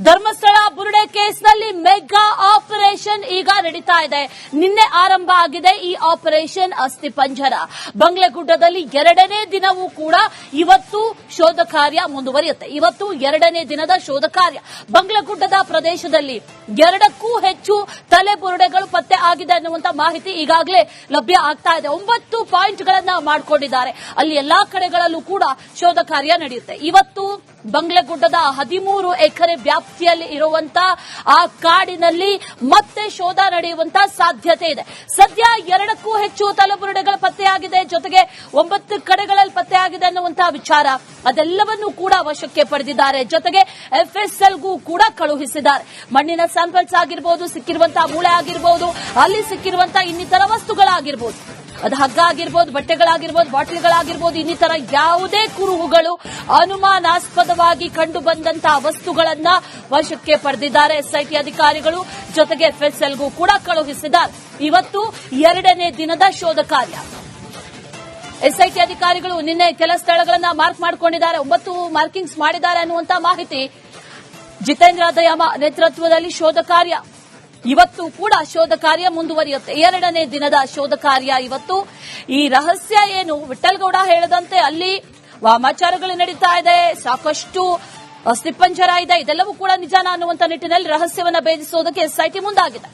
ಧರ್ಮಸ್ಥಳ ಬುರುಡೆ ಕೇಸ್ನಲ್ಲಿ mega operation ಈಗ ನಡೀತಾ ಇದೆ. ನಿನ್ನೆ ಆರಂಭ ಆಗಿದೆ ಈ ಆಪರೇಷನ್ ಅಸ್ಥಿಪಂಜರ. ಬಂಗ್ಲೆಗುಡ್ಡದಲ್ಲಿ ಎರಡನೇ ದಿನವೂ ಕೂಡ ಇವತ್ತು ಶೋಧ ಕಾರ್ಯ ಮುಂದುವರಿಯುತ್ತೆ. ಇವತ್ತು ಎರಡನೇ ದಿನದ ಶೋಧ ಕಾರ್ಯ. ಬಂಗ್ಲೆಗುಡ್ಡದ ಪ್ರದೇಶದಲ್ಲಿ 2ಕ್ಕೂ ಹೆಚ್ಚು ತಲೆಬುರುಡೆಗಳು ಪತ್ತೆ ಆಗಿದೆ ಅನ್ನುವಂತ ಮಾಹಿತಿ ಈಗಾಗಲೇ ಲಭ್ಯ ಆಗ್ತಾ ಇದೆ. 9 ಪಾಯಿಂಟ್ಗಳನ್ನ ಮಾಡಿಕೊಂಡಿದ್ದಾರೆ. ಅಲ್ಲಿ ಎಲ್ಲಾ ಕಡೆಗಳಲ್ಲೂ ಕೂಡ ಶೋಧ ಕಾರ್ಯ ನಡೆಯುತ್ತೆ. ಇವತ್ತು ಬಂಗ್ಲೆಗುಡ್ಡದ 13 ಎಕರೆ ವ್ಯಾಪ್ತಿಯಲ್ಲಿ ಇರುವಂತಹ ಆ ಕಾಡಿನಲ್ಲಿ ಮತ್ತೆ ಶೋಧ ನಡೆಯುವಂತ ಸಾಧ್ಯತೆ ಇದೆ. ಸದ್ಯ 2ಕ್ಕೂ ಹೆಚ್ಚು ತಲೆಬುರುಡೆಗಳು ಪತ್ತೆಯಾಗಿದೆ. ಜೊತೆಗೆ 9 ಕಡೆಗಳಲ್ಲಿ ಪತ್ತೆಯಾಗಿದೆ ಅನ್ನುವಂತಹ ವಿಚಾರ ಅದೆಲ್ಲವನ್ನೂ ಕೂಡ ವಶಕ್ಕೆ ಪಡೆದಿದ್ದಾರೆ. ಜೊತೆಗೆ ಎಫ್ಎಸ್ಎಲ್ಗೂ ಕೂಡ ಕಳುಹಿಸಿದ್ದಾರೆ. ಮಣ್ಣಿನ ಸ್ಯಾಂಪಲ್ಸ್ ಆಗಿರಬಹುದು, ಸಿಕ್ಕಿರುವಂತಹ ಮೂಳೆ ಆಗಿರಬಹುದು, ಅಲ್ಲಿ ಸಿಕ್ಕಿರುವಂತಹ ಇನ್ನಿತರ ವಸ್ತುಗಳಾಗಿರಬಹುದು, ಅದು ಹಗ್ಗ ಆಗಿರ್ಬೋದು, ಬಟ್ಟೆಗಳಾಗಿರ್ಬೋದು, ಬಾಟಲ್ಗಳಾಗಿರ್ಬೋದು, ಇನ್ನಿತರ ಯಾವುದೇ ಕುರುಹುಗಳು ಅನುಮಾನಾಸ್ಪದವಾಗಿ ಕಂಡು ಬಂದಂತಹ ವಸ್ತುಗಳನ್ನ ವಶಕ್ಕೆ ಪಡೆದಿದ್ದಾರೆ ಎಸ್ಐಟಿ ಅಧಿಕಾರಿಗಳು. ಜೊತೆಗೆ ಎಫ್ಎಸ್ಎಲ್ಗೂ ಕೂಡ ಕಳುಹಿಸಿದ್ದಾರೆ. ಇವತ್ತು ಎರಡನೇ ದಿನದ ಶೋಧ ಕಾರ್ಯ. ಎಸ್ಐಟಿ ಅಧಿಕಾರಿಗಳು ನಿನ್ನೆ ಕೆಲ ಸ್ಥಳಗಳನ್ನ ಮಾರ್ಕ್ ಮಾಡಿಕೊಂಡಿದ್ದಾರೆ. 9 ಮಾರ್ಕಿಂಗ್ಸ್ ಮಾಡಿದ್ದಾರೆ ಅನ್ನುವಂತ ಮಾಹಿತಿ. ಜಿತೇಂದ್ರ ದಯಾಮ ನೇತೃತ್ವದಲ್ಲಿ ಶೋಧ ಕಾರ್ಯ. ಇವತ್ತು ಕೂಡ ಶೋಧ ಕಾರ್ಯ ಮುಂದುವರಿಯುತ್ತೆ. ಎರಡನೇ ದಿನದ ಶೋಧ ಕಾರ್ಯ ಇವತ್ತು. ಈ ರಹಸ್ಯ ಏನು, ವಿಠಲ್ಗೌಡ ಹೇಳದಂತೆ ಅಲ್ಲಿ ವಾಮಾಚಾರಗಳು ನಡೀತಾ ಇದೆ, ಸಾಕಷ್ಟು ಅಸ್ಥಿಪಂಜರ ಇದೆ, ಇದೆಲ್ಲವೂ ಕೂಡ ನಿಜಾನ ಅನ್ನುವಂತ ನಿಟ್ಟಿನಲ್ಲಿ ರಹಸ್ಯವನ್ನ ಭೇದಿಸುವುದಕ್ಕೆ ಎಸ್ಐಟಿ ಮುಂದಾಗಿದೆ.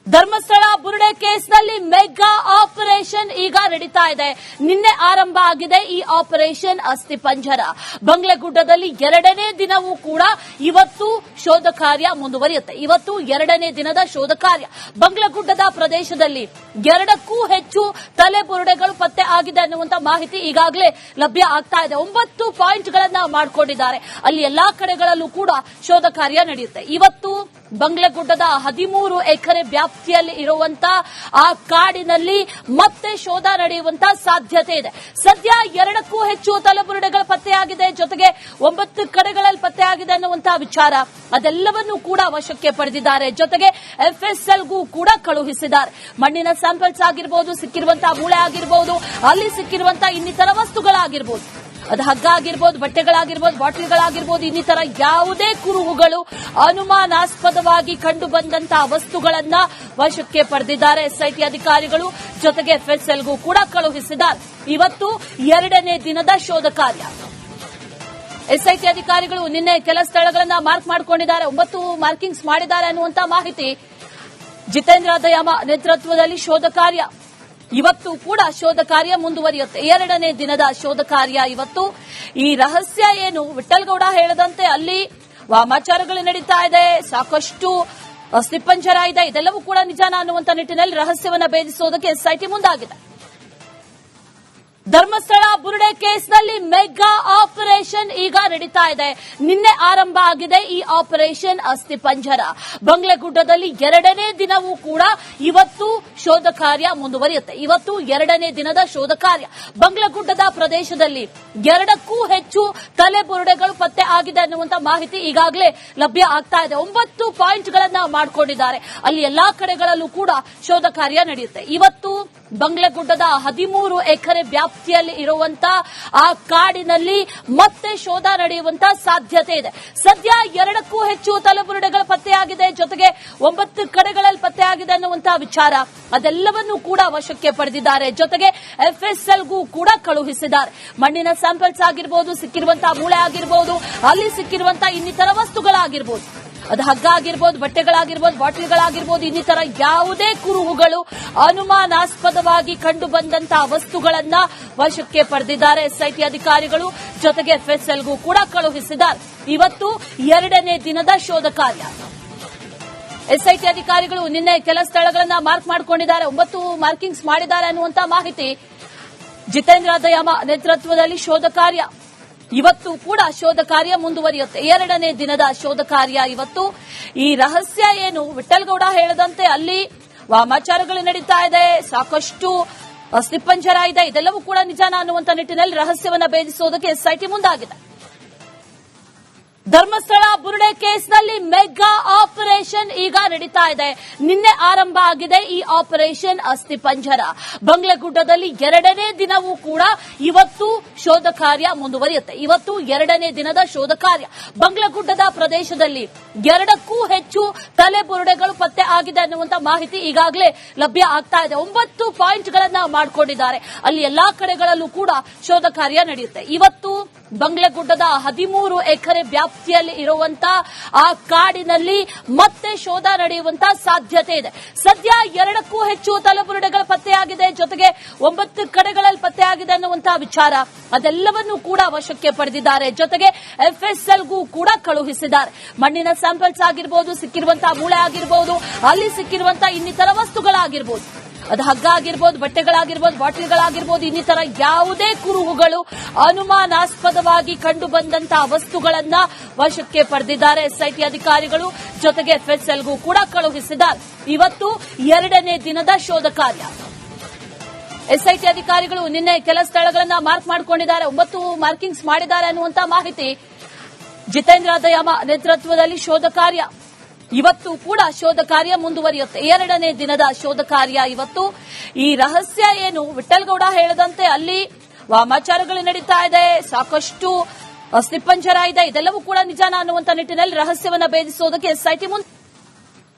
ಧರ್ಮಸ್ಥಳ ಬುರುಡೆ ಕೇಸ್ನಲ್ಲಿ ಮೆಗಾ ಆಪರೇಷನ್ ಈಗ ನಡೀತಾ ಇದೆ. ನಿನ್ನೆ ಆರಂಭ ಆಗಿದೆ ಈ ಆಪರೇಷನ್ ಅಸ್ಥಿಪಂಜರ. ಬಂಗ್ಲೆಗುಡ್ಡದಲ್ಲಿ ಎರಡನೇ ದಿನವೂ ಕೂಡ ಇವತ್ತು ಶೋಧ ಕಾರ್ಯ ಮುಂದುವರಿಯುತ್ತೆ. ಇವತ್ತು ಎರಡನೇ ದಿನದ ಶೋಧ ಕಾರ್ಯ. ಬಂಗ್ಲೆಗುಡ್ಡದ ಪ್ರದೇಶದಲ್ಲಿ 2ಕ್ಕೂ ಹೆಚ್ಚು ತಲೆಬುರುಡೆಗಳು ಪತ್ತೆ ಆಗಿದೆ ಅನ್ನುವಂತ ಮಾಹಿತಿ ಈಗಾಗಲೇ ಲಭ್ಯ ಆಗ್ತಾ ಇದೆ. 9 ಪಾಯಿಂಟ್ಗಳನ್ನ ಮಾಡಿಕೊಂಡಿದ್ದಾರೆ. ಅಲ್ಲಿ ಎಲ್ಲಾ ಕಡೆಗಳಲ್ಲೂ ಕೂಡ ಶೋಧ ಕಾರ್ಯ ನಡೆಯುತ್ತೆ. ಇವತ್ತು ಬಂಗ್ಲೆಗುಡ್ಡದ 13 ಎಕರೆ ವ್ಯಾಪ್ತಿಯಲ್ಲಿ ಇರುವಂತಹ ಆ ಕಾಡಿನಲ್ಲಿ ಮತ್ತೆ ಶೋಧ ನಡೆಯುವಂತ ಸಾಧ್ಯತೆ ಇದೆ. ಸದ್ಯ 2ಕ್ಕೂ ಹೆಚ್ಚು ತಲೆಬುರುಡೆಗಳು ಪತ್ತೆಯಾಗಿದೆ. ಜೊತೆಗೆ 9 ಕಡೆಗಳಲ್ಲಿ ಪತ್ತೆಯಾಗಿದೆ ಅನ್ನುವಂತಹ ವಿಚಾರ ಅದೆಲ್ಲವನ್ನೂ ಕೂಡ ವಶಕ್ಕೆ ಪಡೆದಿದ್ದಾರೆ. ಜೊತೆಗೆ ಎಫ್ಎಸ್ಎಲ್ಗೂ ಕೂಡ ಕಳುಹಿಸಿದ್ದಾರೆ. ಮಣ್ಣಿನ ಸ್ಯಾಂಪಲ್ಸ್ ಆಗಿರಬಹುದು, ಸಿಕ್ಕಿರುವಂತಹ ಮೂಳೆ ಆಗಿರಬಹುದು, ಅಲ್ಲಿ ಸಿಕ್ಕಿರುವಂತಹ ಇನ್ನಿತರ ವಸ್ತುಗಳಾಗಿರಬಹುದು, ಅದು ಹಗ್ಗ ಆಗಿರ್ಬೋದು, ಬಟ್ಟೆಗಳಾಗಿರ್ಬೋದು, ಬಾಟಲ್ಗಳಾಗಿರ್ಬೋದು, ಇನ್ನಿತರ ಯಾವುದೇ ಕುರುಹುಗಳು ಅನುಮಾನಾಸ್ಪದವಾಗಿ ಕಂಡು ಬಂದಂತಹ ವಸ್ತುಗಳನ್ನ ವಶಕ್ಕೆ ಪಡೆದಿದ್ದಾರೆ ಎಸ್ಐಟಿ ಅಧಿಕಾರಿಗಳು. ಜೊತೆಗೆ ಎಫ್ಎಸ್ಎಲ್ಗೂ ಕೂಡ ಕಳುಹಿಸಿದ್ದಾರೆ. ಇವತ್ತು ಎರಡನೇ ದಿನದ ಶೋಧ ಕಾರ್ಯ. ಎಸ್ಐಟಿ ಅಧಿಕಾರಿಗಳು ನಿನ್ನೆ ಕೆಲ ಸ್ಥಳಗಳನ್ನ ಮಾರ್ಕ್ ಮಾಡಿಕೊಂಡಿದ್ದಾರೆ. 9 ಮಾರ್ಕಿಂಗ್ಸ್ ಮಾಡಿದ್ದಾರೆ ಅನ್ನುವಂತ ಮಾಹಿತಿ. ಜಿತೇಂದ್ರ ದಯಾಮ ನೇತೃತ್ವದಲ್ಲಿ ಶೋಧ ಕಾರ್ಯ. ಇವತ್ತು ಕೂಡ ಶೋಧ ಕಾರ್ಯ ಮುಂದುವರಿಯುತ್ತೆ. ಎರಡನೇ ದಿನದ ಶೋಧ ಕಾರ್ಯ ಇವತ್ತು. ಈ ರಹಸ್ಯ ಏನು, ವಿಠಲ್ಗೌಡ ಹೇಳದಂತೆ ಅಲ್ಲಿ ವಾಮಾಚಾರಗಳು ನಡೀತಾ ಇದೆ, ಸಾಕಷ್ಟು ಅಸ್ಥಿಪಂಜರ ಇದೆ, ಇದೆಲ್ಲವೂ ಕೂಡ ನಿಜಾನ ಅನ್ನುವಂತ ನಿಟ್ಟಿನಲ್ಲಿ ರಹಸ್ಯವನ್ನ ಭೇದಿಸುವುದಕ್ಕೆ ಎಸ್ಐಟಿ ಮುಂದಾಗಿದೆ. ಧರ್ಮಸ್ಥಳ ಬುರುಡೆ ಕೇಸ್ನಲ್ಲಿ ಮೆಗಾ ಆಪರೇಷನ್ ಈಗ ನಡೀತಾ ಇದೆ. ನಿನ್ನೆ ಆರಂಭ ಆಗಿದೆ ಈ ಆಪರೇಷನ್ ಅಸ್ಥಿಪಂಜರ. ಬಂಗ್ಲೆಗುಡ್ಡದಲ್ಲಿ ಎರಡನೇ ದಿನವೂ ಕೂಡ ಇವತ್ತು ಶೋಧ ಕಾರ್ಯ ಮುಂದುವರಿಯುತ್ತೆ. ಇವತ್ತು ಎರಡನೇ ದಿನದ ಶೋಧ ಕಾರ್ಯ. ಬಂಗ್ಲೆಗುಡ್ಡದ ಪ್ರದೇಶದಲ್ಲಿ 2ಕ್ಕೂ ಹೆಚ್ಚು ತಲೆಬುರುಡೆಗಳು ಪತ್ತೆ ಆಗಿದೆ ಅನ್ನುವಂತ ಮಾಹಿತಿ ಈಗಾಗಲೇ ಲಭ್ಯ ಆಗ್ತಾ ಇದೆ. 9 ಪಾಯಿಂಟ್ಗಳನ್ನ ಮಾಡಿಕೊಂಡಿದ್ದಾರೆ. ಅಲ್ಲಿ ಎಲ್ಲಾ ಕಡೆಗಳಲ್ಲೂ ಕೂಡ ಶೋಧ ಕಾರ್ಯ ನಡೆಯುತ್ತೆ. ಇವತ್ತು ಬಂಗ್ಲೆಗುಡ್ಡದ 13 ಎಕರೆ ವ್ಯಾಪ್ತಿಯಲ್ಲಿ ಇರುವಂತಹ ಆ ಕಾಡಿನಲ್ಲಿ ಮತ್ತೆ ಶೋಧ ನಡೆಯುವಂತ ಸಾಧ್ಯತೆ ಇದೆ. ಸದ್ಯ 2ಕ್ಕೂ ಹೆಚ್ಚು ತಲೆಬುರುಡೆಗಳು ಪತ್ತೆಯಾಗಿದೆ. ಜೊತೆಗೆ 9 ಕಡೆಗಳಲ್ಲಿ ಪತ್ತೆಯಾಗಿದೆ ಅನ್ನುವಂತಹ ವಿಚಾರ ಅದೆಲ್ಲವನ್ನೂ ಕೂಡ ವಶಕ್ಕೆ ಪಡೆದಿದ್ದಾರೆ. ಜೊತೆಗೆ ಎಫ್ಎಸ್ಎಲ್ಗೂ ಕೂಡ ಕಳುಹಿಸಿದ್ದಾರೆ. ಮಣ್ಣಿನ ಸ್ಯಾಂಪಲ್ಸ್ ಆಗಿರಬಹುದು, ಸಿಕ್ಕಿರುವಂತಹ ಮೂಳೆ ಆಗಿರಬಹುದು, ಅಲ್ಲಿ ಸಿಕ್ಕಿರುವಂತಹ ಇನ್ನಿತರ ವಸ್ತುಗಳಾಗಿರಬಹುದು, ಅದು ಹಗ್ಗ ಆಗಿರ್ಬೋದು, ಬಟ್ಟೆಗಳಾಗಿರ್ಬೋದು, ಬಾಟಲ್ಗಳಾಗಿರ್ಬೋದು, ಇನ್ನಿತರ ಯಾವುದೇ ಕುರುಹುಗಳು ಅನುಮಾನಾಸ್ಪದವಾಗಿ ಕಂಡು ಬಂದಂತಹ ವಸ್ತುಗಳನ್ನ ವಶಕ್ಕೆ ಪಡೆದಿದ್ದಾರೆ ಎಸ್ಐಟಿ ಅಧಿಕಾರಿಗಳು. ಜೊತೆಗೆ ಎಫ್ಎಸ್ಎಲ್ಗೂ ಕೂಡ ಕಳುಹಿಸಿದ್ದಾರೆ. ಇವತ್ತು ಎರಡನೇ ದಿನದ ಶೋಧ ಕಾರ್ಯ. ಎಸ್ಐಟಿ ಅಧಿಕಾರಿಗಳು ನಿನ್ನೆ ಕೆಲ ಸ್ಥಳಗಳನ್ನ ಮಾರ್ಕ್ ಮಾಡಿಕೊಂಡಿದ್ದಾರೆ. 9 ಮಾರ್ಕಿಂಗ್ಸ್ ಮಾಡಿದ್ದಾರೆ ಅನ್ನುವಂತ ಮಾಹಿತಿ. ಜಿತೇಂದ್ರ ದಯಾಮ ನೇತೃತ್ವದಲ್ಲಿ ಶೋಧ ಕಾರ್ಯ. ಇವತ್ತು ಕೂಡ ಶೋಧ ಕಾರ್ಯ ಮುಂದುವರಿಯುತ್ತೆ. ಎರಡನೇ ದಿನದ ಶೋಧ ಕಾರ್ಯ ಇವತ್ತು. ಈ ರಹಸ್ಯ ಏನು, ವಿಠಲ್ಗೌಡ ಹೇಳದಂತೆ ಅಲ್ಲಿ ವಾಮಾಚಾರಗಳು ನಡೀತಾ ಇದೆ, ಸಾಕಷ್ಟು ಅಸ್ಥಿಪಂಜರ ಇದೆ, ಇದೆಲ್ಲವೂ ಕೂಡ ನಿಜಾನ ಅನ್ನುವಂತ ನಿಟ್ಟಿನಲ್ಲಿ ರಹಸ್ಯವನ್ನ ಭೇದಿಸುವುದಕ್ಕೆ ಎಸ್ಐಟಿ ಮುಂದಾಗಿದೆ. ಧರ್ಮಸ್ಥಳ ಬುರುಡೆ ಕೇಸ್ನಲ್ಲಿ ಮೆಗಾ ಆಪರೇಷನ್ ಈಗ ನಡೀತಾ ಇದೆ. ನಿನ್ನೆ ಆರಂಭ ಆಗಿದೆ ಈ ಆಪರೇಷನ್ ಅಸ್ಥಿಪಂಜರ. ಬಂಗ್ಲೆಗುಡ್ಡದಲ್ಲಿ ಎರಡನೇ ದಿನವೂ ಕೂಡ ಇವತ್ತು ಶೋಧ ಕಾರ್ಯ ಮುಂದುವರಿಯುತ್ತೆ. ಇವತ್ತು ಎರಡನೇ ದಿನದ ಶೋಧ ಕಾರ್ಯ. ಬಂಗ್ಲೆಗುಡ್ಡದ ಪ್ರದೇಶದಲ್ಲಿ 2ಕ್ಕೂ ಹೆಚ್ಚು ತಲೆಬುರುಡೆಗಳು ಪತ್ತೆ ಆಗಿದೆ ಅನ್ನುವಂತ ಮಾಹಿತಿ ಈಗಾಗಲೇ ಲಭ್ಯ ಆಗ್ತಾ ಇದೆ. 9 ಪಾಯಿಂಟ್ಗಳನ್ನ ಮಾಡಿಕೊಂಡಿದ್ದಾರೆ. ಅಲ್ಲಿ ಎಲ್ಲಾ ಕಡೆಗಳಲ್ಲೂ ಕೂಡ ಶೋಧ ಕಾರ್ಯ ನಡೆಯುತ್ತೆ. ಇವತ್ತು ಬಂಗ್ಲೆಗುಡ್ಡದ 13 ಎಕರೆ ವ್ಯಾಪ್ತಿಯಲ್ಲಿ ಇರುವಂತಹ ಆ ಕಾಡಿನಲ್ಲಿ ಮತ್ತೆ ಶೋಧ ನಡೆಯುವಂತ ಸಾಧ್ಯತೆ ಇದೆ. ಸದ್ಯ 2ಕ್ಕೂ ಹೆಚ್ಚು ತಲೆಬುರುಡೆಗಳು ಪತ್ತೆಯಾಗಿದೆ. ಜೊತೆಗೆ 9 ಕಡೆಗಳಲ್ಲಿ ಪತ್ತೆಯಾಗಿದೆ ಅನ್ನುವಂತಹ ವಿಚಾರ ಅದೆಲ್ಲವನ್ನೂ ಕೂಡ ವಶಕ್ಕೆ ಪಡೆದಿದ್ದಾರೆ. ಜೊತೆಗೆ ಎಫ್ಎಸ್ಎಲ್ಗೂ ಕೂಡ ಕಳುಹಿಸಿದ್ದಾರೆ. ಮಣ್ಣಿನ ಸ್ಯಾಂಪಲ್ಸ್ ಆಗಿರಬಹುದು, ಸಿಕ್ಕಿರುವಂತಹ ಮೂಳೆ ಆಗಿರಬಹುದು, ಅಲ್ಲಿ ಸಿಕ್ಕಿರುವಂತಹ ಇನ್ನಿತರ ವಸ್ತುಗಳಾಗಿರಬಹುದು, ಅದು ಹಗ್ಗ ಆಗಿರ್ಬೋದು, ಬಟ್ಟೆಗಳಾಗಿರ್ಬೋದು, ಬಾಟಲ್ಗಳಾಗಿರ್ಬೋದು, ಇನ್ನಿತರ ಯಾವುದೇ ಕುರುಹುಗಳು ಅನುಮಾನಾಸ್ಪದವಾಗಿ ಕಂಡು ಬಂದಂತಹ ವಸ್ತುಗಳನ್ನ ವಶಕ್ಕೆ ಪಡೆದಿದ್ದಾರೆ ಎಸ್ಐಟಿ ಅಧಿಕಾರಿಗಳು. ಜೊತೆಗೆ ಎಫ್ಎಸ್ಎಲ್ಗೂ ಕೂಡ ಕಳುಹಿಸಿದ್ದಾರೆ. ಇವತ್ತು ಎರಡನೇ ದಿನದ ಶೋಧ ಕಾರ್ಯ. ಎಸ್ಐಟಿ ಅಧಿಕಾರಿಗಳು ನಿನ್ನೆ ಕೆಲ ಸ್ಥಳಗಳನ್ನ ಮಾರ್ಕ್ ಮಾಡಿಕೊಂಡಿದ್ದಾರೆ. 9 ಮಾರ್ಕಿಂಗ್ಸ್ ಮಾಡಿದ್ದಾರೆ ಅನ್ನುವಂತ ಮಾಹಿತಿ. ಜಿತೇಂದ್ರ ದಯಾಮ ನೇತೃತ್ವದಲ್ಲಿ ಶೋಧ ಕಾರ್ಯ. ಇವತ್ತು ಕೂಡ ಶೋಧ ಕಾರ್ಯ ಮುಂದುವರಿಯುತ್ತೆ. ಎರಡನೇ ದಿನದ ಶೋಧ ಕಾರ್ಯ ಇವತ್ತು. ಈ ರಹಸ್ಯ ಏನು, ವಿಠಲ್ಗೌಡ ಹೇಳದಂತೆ ಅಲ್ಲಿ ವಾಮಾಚಾರಗಳು ನಡೀತಾ ಇದೆ, ಸಾಕಷ್ಟು ಅಸ್ಥಿಪಂಜರ ಇದೆ, ಇದೆಲ್ಲವೂ ಕೂಡ ನಿಜಾನ ಅನ್ನುವಂತ ನಿಟ್ಟಿನಲ್ಲಿ ರಹಸ್ಯವನ್ನ ಭೇದಿಸುವುದಕ್ಕೆ ಎಸ್ಐಟಿ ಮುಂದೆ.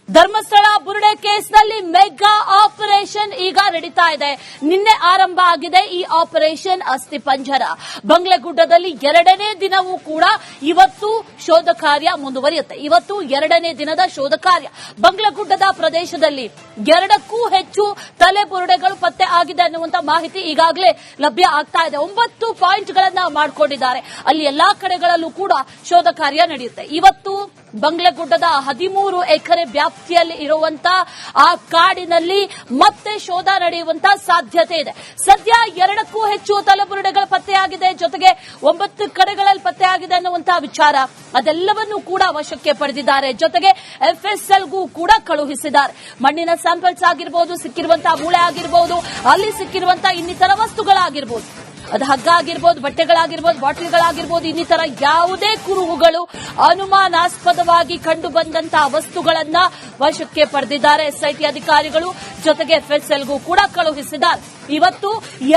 ಧರ್ಮಸ್ಥಳ ಬುರುಡೆ ಕೇಸ್ನಲ್ಲಿ ಮೆಗಾ ಆಪರೇಷನ್ ಈಗ ನಡೀತಾ ಇದೆ. ನಿನ್ನೆ ಆರಂಭ ಆಗಿದೆ ಈ ಆಪರೇಷನ್ ಅಸ್ಥಿಪಂಜರ. ಬಂಗ್ಲೆಗುಡ್ಡದಲ್ಲಿ ಎರಡನೇ ದಿನವೂ ಕೂಡ ಇವತ್ತು ಶೋಧ ಕಾರ್ಯ ಮುಂದುವರಿಯುತ್ತೆ. ಇವತ್ತು ಎರಡನೇ ದಿನದ ಶೋಧ ಕಾರ್ಯ. ಬಂಗ್ಲೆಗುಡ್ಡದ ಪ್ರದೇಶದಲ್ಲಿ 2ಕ್ಕೂ ಹೆಚ್ಚು ತಲೆಬುರುಡೆಗಳು ಪತ್ತೆ ಆಗಿದೆ ಅನ್ನುವಂತ ಮಾಹಿತಿ ಈಗಾಗಲೇ ಲಭ್ಯ ಆಗ್ತಾ ಇದೆ. 9 ಪಾಯಿಂಟ್ಗಳನ್ನ ಮಾಡಿಕೊಂಡಿದ್ದಾರೆ. ಅಲ್ಲಿ ಎಲ್ಲಾ ಕಡೆಗಳಲ್ಲೂ ಕೂಡ ಶೋಧ ಕಾರ್ಯ ನಡೆಯುತ್ತೆ. ಇವತ್ತು ಬಂಗ್ಲೆಗುಡ್ಡದ 13 ಎಕರೆ ವ್ಯಾಪ್ತಿಯಲ್ಲಿ ಇರುವಂತಹ ಆ ಕಾಡಿನಲ್ಲಿ ಮತ್ತೆ ಶೋಧ ನಡೆಯುವಂತ ಸಾಧ್ಯತೆ ಇದೆ. ಸದ್ಯ 2ಕ್ಕೂ ಹೆಚ್ಚು ತಲೆಬುರುಡೆಗಳು ಪತ್ತೆಯಾಗಿದೆ. ಜೊತೆಗೆ 9 ಕಡೆಗಳಲ್ಲಿ ಪತ್ತೆಯಾಗಿದೆ ಅನ್ನುವಂತಹ ವಿಚಾರ ಅದೆಲ್ಲವನ್ನೂ ಕೂಡ ವಶಕ್ಕೆ ಪಡೆದಿದ್ದಾರೆ. ಜೊತೆಗೆ ಎಫ್ಎಸ್ಎಲ್ಗೂ ಕೂಡ ಕಳುಹಿಸಿದ್ದಾರೆ. ಮಣ್ಣಿನ ಸ್ಯಾಂಪಲ್ಸ್ ಆಗಿರಬಹುದು, ಸಿಕ್ಕಿರುವಂತಹ ಮೂಳೆ ಆಗಿರಬಹುದು, ಅಲ್ಲಿ ಸಿಕ್ಕಿರುವಂತಹ ಇನ್ನಿತರ ವಸ್ತುಗಳಾಗಿರಬಹುದು, ಅದು ಹಗ್ಗ ಆಗಿರ್ಬೋದು, ಬಟ್ಟೆಗಳಾಗಿರ್ಬೋದು, ಬಾಟಲ್ಗಳಾಗಿರ್ಬೋದು, ಇನ್ನಿತರ ಯಾವುದೇ ಕುರುಹುಗಳು ಅನುಮಾನಾಸ್ಪದವಾಗಿ ಕಂಡು ಬಂದಂತಹ ವಸ್ತುಗಳನ್ನ ವಶಕ್ಕೆ ಪಡೆದಿದ್ದಾರೆ ಎಸ್ಐಟಿ ಅಧಿಕಾರಿಗಳು. ಜೊತೆಗೆ ಎಫ್ಎಸ್ಎಲ್ಗೂ ಕೂಡ ಕಳುಹಿಸಿದ್ದಾರೆ. ಇವತ್ತು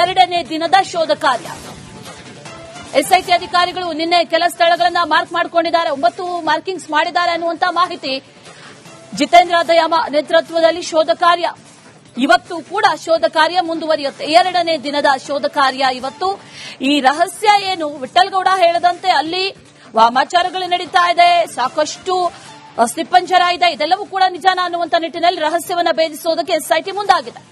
ಎರಡನೇ ದಿನದ ಶೋಧ ಕಾರ್ಯ. ಎಸ್ಐಟಿ ಅಧಿಕಾರಿಗಳು ನಿನ್ನೆ ಕೆಲ ಸ್ಥಳಗಳನ್ನ ಮಾರ್ಕ್ ಮಾಡಿಕೊಂಡಿದ್ದಾರೆ. 9 ಮಾರ್ಕಿಂಗ್ಸ್ ಮಾಡಿದ್ದಾರೆ ಅನ್ನುವಂತ ಮಾಹಿತಿ. ಜಿತೇಂದ್ರ ದಯಾಮ ನೇತೃತ್ವದಲ್ಲಿ ಶೋಧ ಕಾರ್ಯ. ಇವತ್ತು ಕೂಡ ಶೋಧ ಕಾರ್ಯ ಮುಂದುವರಿಯುತ್ತೆ. ಎರಡನೇ ದಿನದ ಶೋಧ ಕಾರ್ಯ ಇವತ್ತು. ಈ ರಹಸ್ಯ ಏನು, ವಿಠಲ್ಗೌಡ ಹೇಳದಂತೆ ಅಲ್ಲಿ ವಾಮಾಚಾರಗಳು ನಡೀತಾ ಇದೆ, ಸಾಕಷ್ಟು ಅಸ್ಥಿಪಂಜರ ಇದೆ, ಇದೆಲ್ಲವೂ ಕೂಡ ನಿಜಾನ ಅನ್ನುವಂತ ನಿಟ್ಟಿನಲ್ಲಿ ರಹಸ್ಯವನ್ನ ಭೇದಿಸುವುದಕ್ಕೆ ಎಸ್ಐಟಿ ಮುಂದಾಗಿದೆ.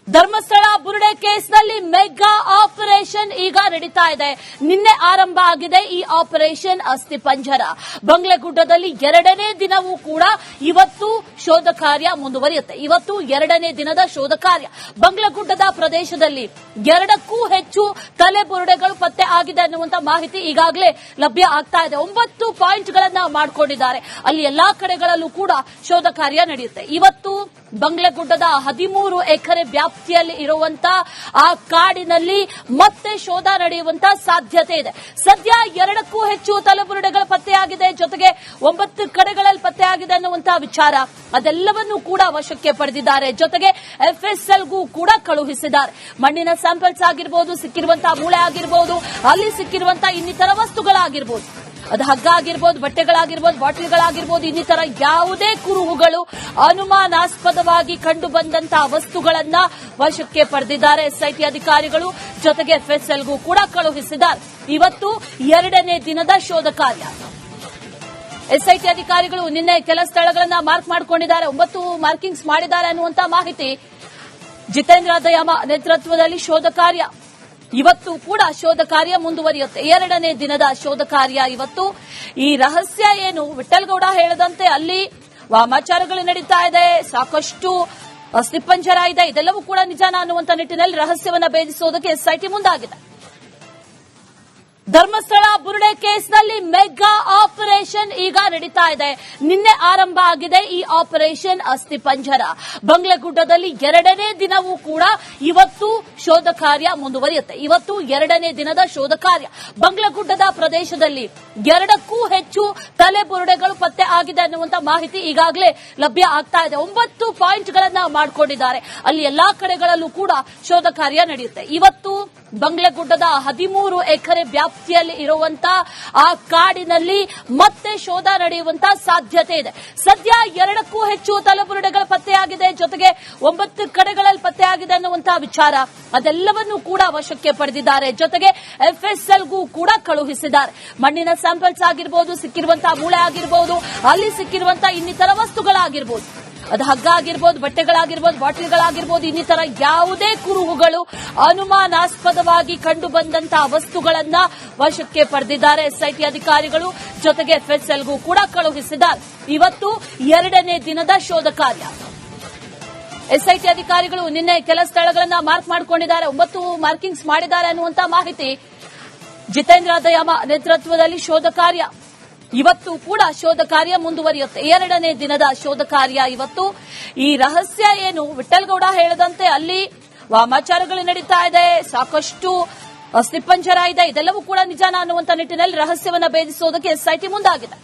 ಧರ್ಮಸ್ಥಳ ಬುರುಡೆ ಕೇಸ್ನಲ್ಲಿ ಮೆಗಾ ಆಪರೇಷನ್ ಈಗ ನಡೀತಾ ಇದೆ. ನಿನ್ನೆ ಆರಂಭ ಆಗಿದೆ ಈ ಆಪರೇಷನ್ ಅಸ್ಥಿಪಂಜರ. ಬಂಗ್ಲೆಗುಡ್ಡದಲ್ಲಿ ಎರಡನೇ ದಿನವೂ ಕೂಡ ಇವತ್ತು ಶೋಧ ಕಾರ್ಯ ಮುಂದುವರಿಯುತ್ತೆ. ಇವತ್ತು ಎರಡನೇ ದಿನದ ಶೋಧ ಕಾರ್ಯ. ಬಂಗ್ಲೆಗುಡ್ಡದ ಪ್ರದೇಶದಲ್ಲಿ 2ಕ್ಕೂ ಹೆಚ್ಚು ತಲೆಬುರುಡೆಗಳು ಪತ್ತೆ ಆಗಿದೆ ಅನ್ನುವಂತ ಮಾಹಿತಿ ಈಗಾಗಲೇ ಲಭ್ಯ ಆಗ್ತಾ ಇದೆ. 9 ಪಾಯಿಂಟ್ಗಳನ್ನ ಮಾಡಿಕೊಂಡಿದ್ದಾರೆ. ಅಲ್ಲಿ ಎಲ್ಲಾ ಕಡೆಗಳಲ್ಲೂ ಕೂಡ ಶೋಧ ಕಾರ್ಯ ನಡೆಯುತ್ತೆ. ಇವತ್ತು ಬಂಗ್ಲೆಗುಡ್ಡದ 13 ಎಕರೆ ವ್ಯಾಪ್ತಿಯಲ್ಲಿ ಇರುವಂತಹ ಆ ಕಾಡಿನಲ್ಲಿ ಮತ್ತೆ ಶೋಧ ನಡೆಯುವಂತ ಸಾಧ್ಯತೆ ಇದೆ. ಸದ್ಯ 2ಕ್ಕೂ ಹೆಚ್ಚು ತಲೆಬುರುಡೆಗಳು ಪತ್ತೆಯಾಗಿದೆ. ಜೊತೆಗೆ 9 ಕಡೆಗಳಲ್ಲಿ ಪತ್ತೆಯಾಗಿದೆ ಅನ್ನುವಂತಹ ವಿಚಾರ ಅದೆಲ್ಲವನ್ನೂ ಕೂಡ ವಶಕ್ಕೆ ಪಡೆದಿದ್ದಾರೆ. ಜೊತೆಗೆ ಎಫ್ಎಸ್ಎಲ್ಗೂ ಕೂಡ ಕಳುಹಿಸಿದ್ದಾರೆ. ಮಣ್ಣಿನ ಸ್ಯಾಂಪಲ್ಸ್ ಆಗಿರಬಹುದು, ಸಿಕ್ಕಿರುವಂತಹ ಮೂಳೆ ಆಗಿರಬಹುದು, ಅಲ್ಲಿ ಸಿಕ್ಕಿರುವಂತಹ ಇನ್ನಿತರ ವಸ್ತುಗಳಾಗಿರಬಹುದು, ಅದು ಹಗ್ಗ ಆಗಿರ್ಬೋದು, ಬಟ್ಟೆಗಳಾಗಿರ್ಬೋದು, ಬಾಟಲ್ಗಳಾಗಿರ್ಬೋದು, ಇನ್ನಿತರ ಯಾವುದೇ ಕುರುಹುಗಳು ಅನುಮಾನಾಸ್ಪದವಾಗಿ ಕಂಡು ಬಂದಂತಹ ವಸ್ತುಗಳನ್ನ ವಶಕ್ಕೆ ಪಡೆದಿದ್ದಾರೆ ಎಸ್ಐಟಿ ಅಧಿಕಾರಿಗಳು. ಜೊತೆಗೆ ಎಫ್ಎಸ್ಎಲ್ಗೂ ಕೂಡ ಕಳುಹಿಸಿದ್ದಾರೆ. ಇವತ್ತು ಎರಡನೇ ದಿನದ ಶೋಧ ಕಾರ್ಯ. ಎಸ್ಐಟಿ ಅಧಿಕಾರಿಗಳು ನಿನ್ನೆ ಕೆಲ ಸ್ಥಳಗಳನ್ನ ಮಾರ್ಕ್ ಮಾಡಿಕೊಂಡಿದ್ದಾರೆ. 9 ಮಾರ್ಕಿಂಗ್ಸ್ ಮಾಡಿದ್ದಾರೆ ಅನ್ನುವಂತ ಮಾಹಿತಿ. ಜಿತೇಂದ್ರ ದಯಾಮ ನೇತೃತ್ವದಲ್ಲಿ ಶೋಧ ಕಾರ್ಯ. ಇವತ್ತು ಕೂಡ ಶೋಧ ಕಾರ್ಯ ಮುಂದುವರಿಯುತ್ತೆ. ಎರಡನೇ ದಿನದ ಶೋಧ ಕಾರ್ಯ ಇವತ್ತು. ಈ ರಹಸ್ಯ ಏನು, ವಿಠಲ್ಗೌಡ ಹೇಳದಂತೆ ಅಲ್ಲಿ ವಾಮಾಚಾರಗಳು ನಡೀತಾ ಇದೆ, ಸಾಕಷ್ಟು ಅಸ್ಥಿಪಂಜರ ಇದೆ, ಇದೆಲ್ಲವೂ ಕೂಡ ನಿಜಾನ ಅನ್ನುವಂತ ನಿಟ್ಟಿನಲ್ಲಿ ರಹಸ್ಯವನ್ನ ಭೇದಿಸುವುದಕ್ಕೆ ಎಸ್ಐಟಿ ಮುಂದಾಗಿದೆ. ಧರ್ಮಸ್ಥಳ ಬುರುಡೆ ಕೇಸ್ನಲ್ಲಿ ಮೆಗಾ ಆಪರೇಷನ್ ಈಗ ನಡೀತಾ ಇದೆ. ನಿನ್ನೆ ಆರಂಭ ಆಗಿದೆ ಈ ಆಪರೇಷನ್ ಅಸ್ಥಿಪಂಜರ. ಬಂಗ್ಲೆಗುಡ್ಡದಲ್ಲಿ ಎರಡನೇ ದಿನವೂ ಕೂಡ ಇವತ್ತು ಶೋಧ ಕಾರ್ಯ ಮುಂದುವರಿಯುತ್ತೆ. ಇವತ್ತು ಎರಡನೇ ದಿನದ ಶೋಧ ಕಾರ್ಯ. ಬಂಗ್ಲೆಗುಡ್ಡದ ಪ್ರದೇಶದಲ್ಲಿ 2ಕ್ಕೂ ಹೆಚ್ಚು ತಲೆಬುರುಡೆಗಳು ಪತ್ತೆ ಆಗಿದೆ ಅನ್ನುವಂತ ಮಾಹಿತಿ ಈಗಾಗಲೇ ಲಭ್ಯ ಆಗ್ತಾ ಇದೆ. 9 ಪಾಯಿಂಟ್ಗಳನ್ನ ಮಾಡಿಕೊಂಡಿದ್ದಾರೆ. ಅಲ್ಲಿ ಎಲ್ಲಾ ಕಡೆಗಳಲ್ಲೂ ಕೂಡ ಶೋಧ ಕಾರ್ಯ ನಡೆಯುತ್ತೆ. ಇವತ್ತು ಬಂಗ್ಲೆಗುಡ್ಡದ 13 ಎಕರೆ ವ್ಯಾಪ್ತಿಯಲ್ಲಿ ಇರುವಂತಹ ಆ ಕಾಡಿನಲ್ಲಿ ಮತ್ತೆ ಶೋಧ ನಡೆಯುವಂತ ಸಾಧ್ಯತೆ ಇದೆ. ಸದ್ಯ 2ಕ್ಕೂ ಹೆಚ್ಚು ತಲೆಬುರುಡೆಗಳು ಪತ್ತೆಯಾಗಿದೆ. ಜೊತೆಗೆ 9 ಕಡೆಗಳಲ್ಲಿ ಪತ್ತೆಯಾಗಿದೆ ಅನ್ನುವಂತಹ ವಿಚಾರ ಅದೆಲ್ಲವನ್ನೂ ಕೂಡ ವಶಕ್ಕೆ ಪಡೆದಿದ್ದಾರೆ. ಜೊತೆಗೆ ಎಫ್ಎಸ್ಎಲ್ಗೂ ಕೂಡ ಕಳುಹಿಸಿದ್ದಾರೆ. ಮಣ್ಣಿನ ಸ್ಯಾಂಪಲ್ಸ್ ಆಗಿರಬಹುದು, ಸಿಕ್ಕಿರುವಂತಹ ಮೂಳೆ ಆಗಿರಬಹುದು, ಅಲ್ಲಿ ಸಿಕ್ಕಿರುವಂತಹ ಇನ್ನಿತರ ವಸ್ತುಗಳಾಗಿರಬಹುದು, ಅದು ಹಗ್ಗ ಆಗಿರ್ಬೋದು, ಬಟ್ಟೆಗಳಾಗಿರ್ಬೋದು, ಬಾಟಲ್ಗಳಾಗಿರ್ಬೋದು, ಇನ್ನಿತರ ಯಾವುದೇ ಕುರುಹುಗಳು ಅನುಮಾನಾಸ್ಪದವಾಗಿ ಕಂಡು ಬಂದಂತಹ ವಸ್ತುಗಳನ್ನ ವಶಕ್ಕೆ ಪಡೆದಿದ್ದಾರೆ ಎಸ್ಐಟಿ ಅಧಿಕಾರಿಗಳು. ಜೊತೆಗೆ ಎಫ್ಎಸ್ಎಲ್ಗೂ ಕೂಡ ಕಳುಹಿಸಿದ್ದಾರೆ. ಇವತ್ತು ಎರಡನೇ ದಿನದ ಶೋಧ ಕಾರ್ಯ. ಎಸ್ಐಟಿ ಅಧಿಕಾರಿಗಳು ನಿನ್ನೆ ಕೆಲ ಸ್ಥಳಗಳನ್ನ ಮಾರ್ಕ್ ಮಾಡಿಕೊಂಡಿದ್ದಾರೆ. 9 ಮಾರ್ಕಿಂಗ್ಸ್ ಮಾಡಿದ್ದಾರೆ ಅನ್ನುವಂತ ಮಾಹಿತಿ. ಜಿತೇಂದ್ರ ದಯಾಮ ನೇತೃತ್ವದಲ್ಲಿ ಶೋಧ ಕಾರ್ಯ. ಇವತ್ತು ಕೂಡ ಶೋಧ ಕಾರ್ಯ ಮುಂದುವರಿಯುತ್ತೆ. ಎರಡನೇ ದಿನದ ಶೋಧ ಕಾರ್ಯ ಇವತ್ತು. ಈ ರಹಸ್ಯ ಏನು, ವಿಠ್ಠಲ್ಗೌಡ ಹೇಳದಂತೆ ಅಲ್ಲಿ ವಾಮಾಚಾರಗಳು ನಡೀತಾ ಇದೆ, ಸಾಕಷ್ಟು ಅಸ್ಥಿಪಂಜರ ಇದೆ, ಇದೆಲ್ಲವೂ ಕೂಡ ನಿಜಾನ ಅನ್ನುವಂತ ನಿಟ್ಟಿನಲ್ಲಿ ರಹಸ್ಯವನ್ನ ಭೇದಿಸುವುದಕ್ಕೆ ಎಸ್ಐಟಿ ಮುಂದಾಗಿದೆ.